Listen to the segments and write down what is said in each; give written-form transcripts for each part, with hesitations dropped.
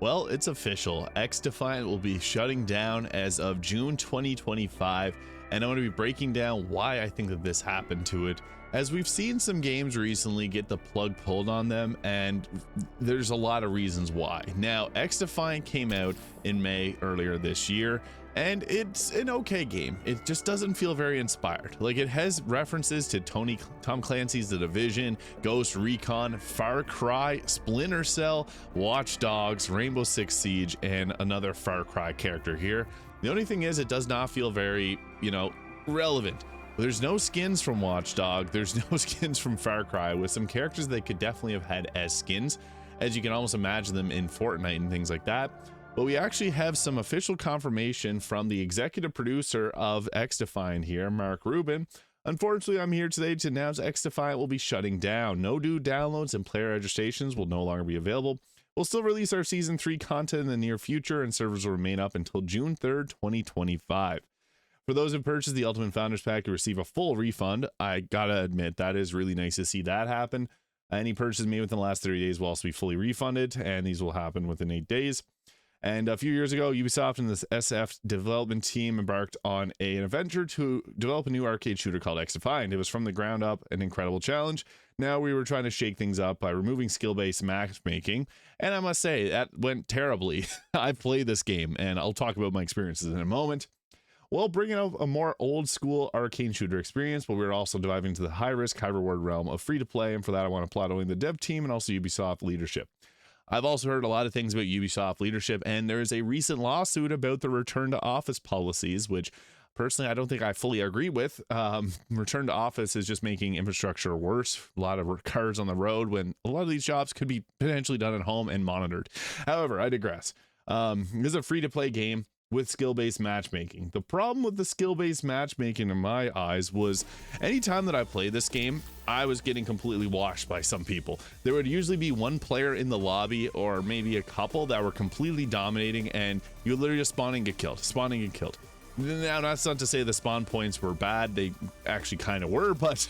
Well, it's official. XDefiant will be shutting down as of June 2025, and I'm going to be breaking down why I think that this happened to it, as we've seen some games recently get the plug pulled on them, and there's a lot of reasons why. Now, XDefiant came out in May earlier this year, and it's an okay game. It just doesn't feel very inspired. Like, it has references to Tom Clancy's The Division, Ghost Recon, Far Cry, Splinter Cell, Watch Dogs, Rainbow Six Siege, and another Far Cry character here. The only thing is, it does not feel very, relevant. There's no skins from Watch Dogs, there's no skins from Far Cry, with some characters they could definitely have had as skins, as you can almost imagine them in Fortnite and things like that. But we actually have some official confirmation from the executive producer of XDefiant here, Mark Rubin. Unfortunately, I'm here today to announce XDefiant will be shutting down. No new downloads and player registrations will no longer be available. We'll still release our Season 3 content in the near future, and servers will remain up until June 3rd, 2025. For those who purchased the Ultimate Founders Pack, you receive a full refund. I gotta admit, that is really nice to see that happen. Any purchases made within the last 30 days will also be fully refunded, and these will happen within 8 days. And a few years ago, Ubisoft and the SF development team embarked on an adventure to develop a new arcade shooter called XDefiant. It was from the ground up an incredible challenge. Now we were trying to shake things up by removing skill-based matchmaking, and I must say that went terribly. I've played this game, and I'll talk about my experiences in a moment. Well, bringing out a more old-school arcade shooter experience, but we're also diving into the high-risk, high-reward realm of free-to-play, and for that I want to applaud only the dev team and also Ubisoft leadership. I've also heard a lot of things about Ubisoft leadership, and there is a recent lawsuit about the return to office policies, which personally I don't think I fully agree with. Return to office is just making infrastructure worse. A lot of cars on the road when a lot of these jobs could be potentially done at home and monitored. However, I digress. This is a free-to-play game with skill-based matchmaking. The problem with the skill-based matchmaking in my eyes was anytime that I played this game, I was getting completely washed by some people. There would usually be one player in the lobby or maybe a couple that were completely dominating, and you would literally just spawn and get killed, Now, that's not to say the spawn points were bad. They actually kind of were, but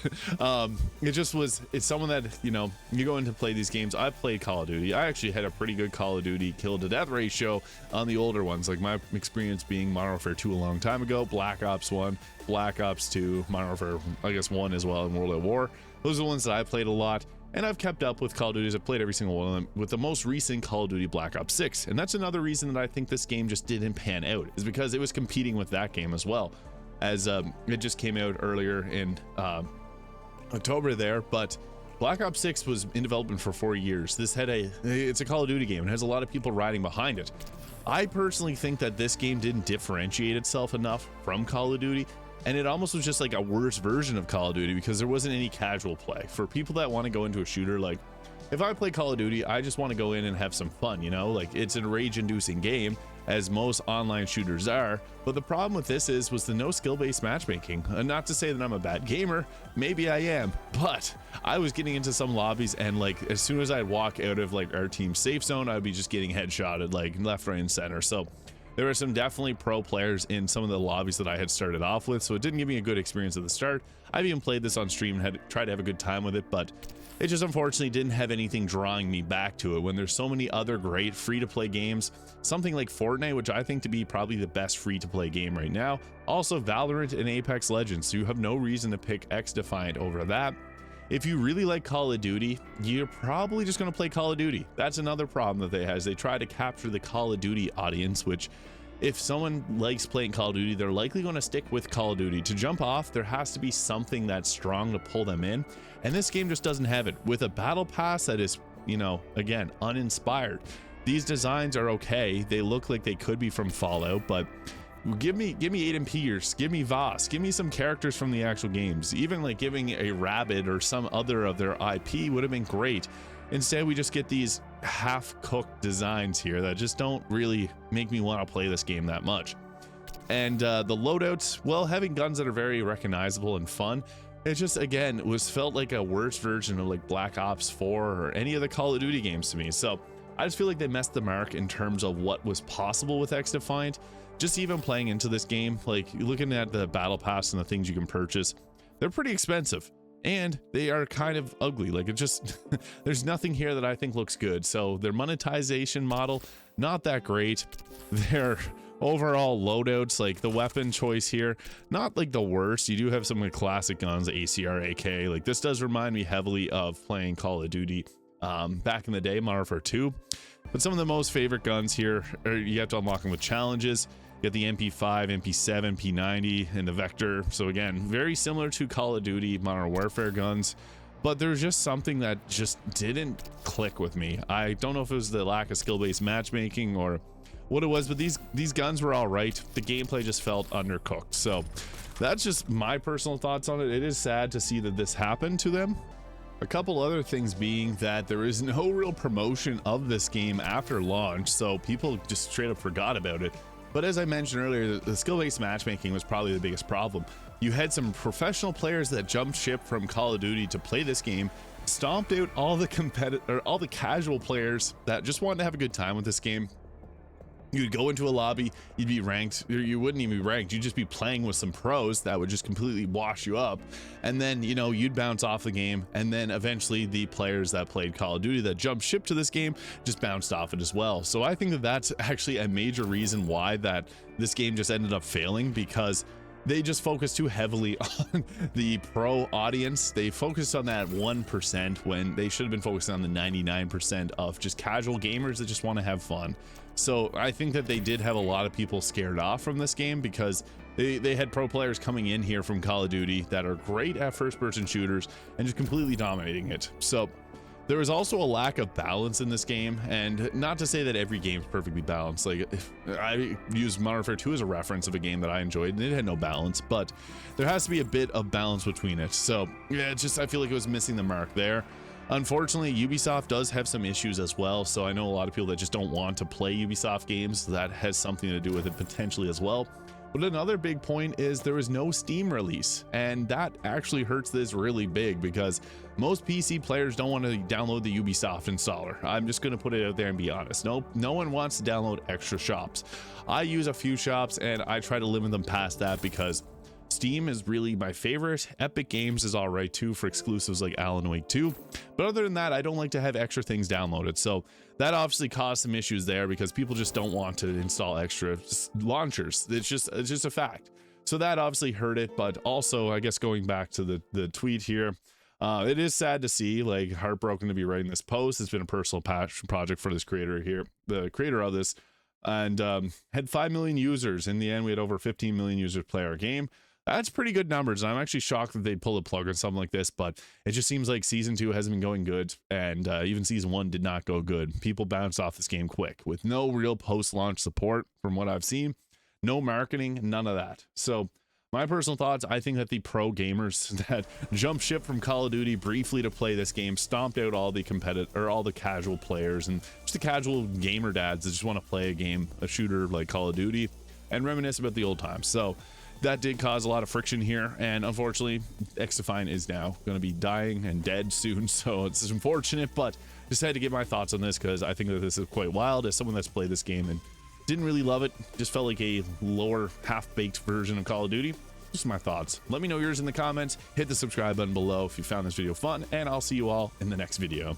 it's someone that, you go in to play these games. I've played Call of Duty. I actually had a pretty good Call of Duty kill to death ratio on the older ones. Like my experience being Modern Warfare 2 a long time ago, Black Ops 1, Black Ops 2, Modern Warfare, I guess 1 as well, in World at War. Those are the ones that I played a lot. And I've kept up with Call of Duty. I've played every single one of them, with the most recent Call of Duty Black Ops 6. And that's another reason that I think this game just didn't pan out, is because it was competing with that game as well, as it just came out earlier in October there. But Black Ops 6 was in development for 4 years. It's a Call of Duty game and has a lot of people riding behind it. I personally think that this game didn't differentiate itself enough from Call of Duty, and it almost was just like a worse version of Call of Duty because there wasn't any casual play. For people that want to go into a shooter, like if I play Call of Duty, I just want to go in and have some fun, like it's a rage-inducing game, as most online shooters are. But the problem with this was the no skill-based matchmaking. And not to say that I'm a bad gamer, maybe I am, but I was getting into some lobbies, and like as soon as I'd walk out of like our team's safe zone, I'd be just getting headshotted like left, right, and center. So there were some definitely pro players in some of the lobbies that I had started off with, so it didn't give me a good experience at the start. I've even played this on stream and had tried to have a good time with it, but it just unfortunately didn't have anything drawing me back to it when there's so many other great free-to-play games. Something like Fortnite, which I think to be probably the best free-to-play game right now. Also Valorant and Apex Legends, so you have no reason to pick XDefiant over that. If you really like Call of Duty, you're probably just going to play Call of Duty. That's another problem that they have, is they try to capture the Call of Duty audience, which if someone likes playing Call of Duty, they're likely going to stick with Call of Duty. To jump off, there has to be something that's strong to pull them in, and this game just doesn't have it. With a battle pass that is, again, uninspired. These designs are okay. They look like they could be from Fallout, but give me Aiden Pierce, give me Vaas, give me some characters from the actual games. Even like giving a Rabbit or some other of their IP would have been great. Instead, we just get these half-cooked designs here that just don't really make me want to play this game that much. And the loadouts, well, having guns that are very recognizable and fun, it just, again, felt like a worse version of like Black Ops 4 or any of the Call of Duty games to me. So I just feel like they messed the mark in terms of what was possible with XDefiant. Just even playing into this game, like looking at the battle pass and the things you can purchase, they're pretty expensive. and they are kind of ugly. Like, it just there's nothing here that I think looks good. So their monetization model, not that great. Their overall loadouts, like the weapon choice here, not like the worst. You do have some like classic guns, ACR, AK. Like, this does remind me heavily of playing Call of Duty back in the day, Modern Warfare 2. But some of the most favorite guns here are, you have to unlock them with challenges. You get the MP5, MP7, P90, and the Vector. So again, very similar to Call of Duty Modern Warfare guns, but there's just something that just didn't click with me. I don't know if it was the lack of skill-based matchmaking or what it was, but these guns were all right. The gameplay just felt undercooked. So that's just my personal thoughts on it. It is sad to see that this happened to them. A couple other things being that there is no real promotion of this game after launch, so people just straight up forgot about it. But as I mentioned earlier, the skill-based matchmaking was probably the biggest problem. You had some professional players that jumped ship from Call of Duty to play this game, stomped out all the casual players that just wanted to have a good time with this game. You'd go into a lobby, you'd be ranked, or you wouldn't even be ranked, you'd just be playing with some pros that would just completely wash you up, and then, you know, you'd bounce off the game, and then eventually the players that played Call of Duty that jumped ship to this game just bounced off it as well. So I think that that's actually a major reason why that this game just ended up failing, because they just focused too heavily on the pro audience. They focused on that 1% when they should have been focusing on the 99% of just casual gamers that just want to have fun. So I think that they did have a lot of people scared off from this game, because they had pro players coming in here from Call of Duty that are great at first-person shooters and just completely dominating it. So there was also a lack of balance in this game, and not to say that every game's perfectly balanced. Like, I use Modern Warfare 2 as a reference of a game that I enjoyed, and it had no balance, but there has to be a bit of balance between it. So yeah, it's just, I feel like it was missing the mark there. Unfortunately, Ubisoft does have some issues as well, so I know a lot of people that just don't want to play Ubisoft games. That has something to do with it potentially as well. But another big point is there is no Steam release, and that actually hurts this really big, because most PC players don't want to download the Ubisoft installer. I'm just going to put it out there and be honest. No one wants to download extra shops. I use a few shops, and I try to limit them past that, because Steam is really my favorite. Epic Games is all right too for exclusives like Alan Wake 2, but other than that, I don't like to have extra things downloaded. So that obviously caused some issues there, because people just don't want to install extra launchers. It's just a fact. So that obviously hurt it. But also, I guess going back to the tweet here, it is sad to see, like, heartbroken to be writing this post. It's been a personal passion project for this creator here, the creator of this, and had 5 million users. In the end, we had over 15 million users play our game. That's pretty good numbers. I'm actually shocked that they'd pull a plug on something like this, but it just seems like season 2 hasn't been going good, and even season 1 did not go good. People bounced off this game quick with no real post-launch support from what I've seen, no marketing, none of that. So my personal thoughts, I think that the pro gamers that jumped ship from Call of Duty briefly to play this game stomped out all the all the casual players and just the casual gamer dads that just want to play a game, a shooter like Call of Duty, and reminisce about the old times. So that did cause a lot of friction here, and unfortunately XDefiant is now going to be dying and dead soon, so it's unfortunate, but just had to get my thoughts on this, because I think that this is quite wild. As someone that's played this game and didn't really love it, just felt like a lower half-baked version of Call of Duty. Just my thoughts. Let me know yours in the comments. Hit the subscribe button below if you found this video fun, and I'll see you all in the next video.